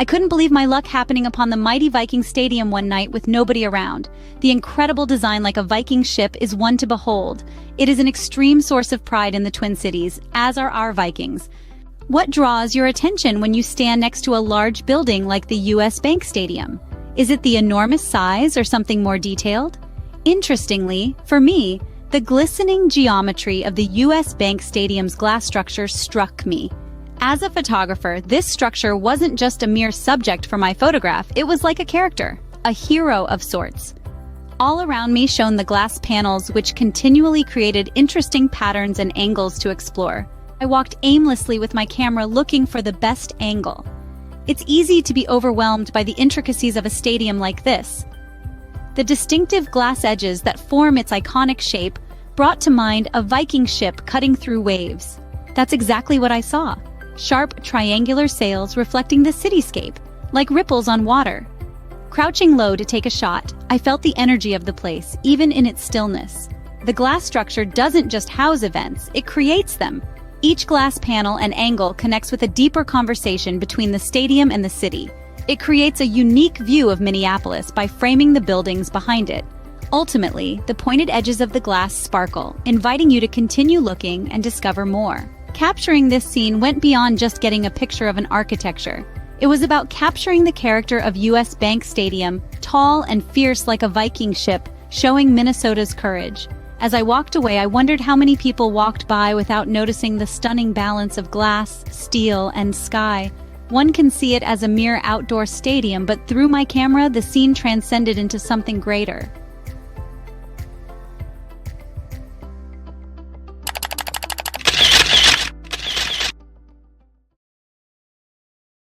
I couldn't believe my luck happening upon the mighty Viking Stadium one night with nobody around. The incredible design like a Viking ship is one to behold. It is an extreme source of pride in the Twin Cities, as are our Vikings. What draws your attention when you stand next to a large building like the US Bank Stadium? Is it the enormous size or something more detailed? Interestingly, for me, the glistening geometry of the US Bank Stadium's glass structure struck me. As a photographer, this structure wasn't just a mere subject for my photograph, it was like a character, a hero of sorts. All around me shone the glass panels, which continually created interesting patterns and angles to explore. I walked aimlessly with my camera looking for the best angle. It's easy to be overwhelmed by the intricacies of a stadium like this. The distinctive glass edges that form its iconic shape brought to mind a Viking ship cutting through waves. That's exactly what I saw. Sharp, triangular sails reflecting the cityscape, like ripples on water. Crouching low to take a shot, I felt the energy of the place, even in its stillness. The glass structure doesn't just house events, it creates them. Each glass panel and angle connects with a deeper conversation between the stadium and the city. It creates a unique view of Minneapolis by framing the buildings behind it. Ultimately, the pointed edges of the glass sparkle, inviting you to continue looking and discover more. Capturing this scene went beyond just getting a picture of an architecture. It was about capturing the character of US Bank Stadium, tall and fierce like a Viking ship, showing Minnesota's courage. As I walked away, I wondered how many people walked by without noticing the stunning balance of glass, steel, and sky. One can see it as a mere outdoor stadium, but through my camera, the scene transcended into something greater.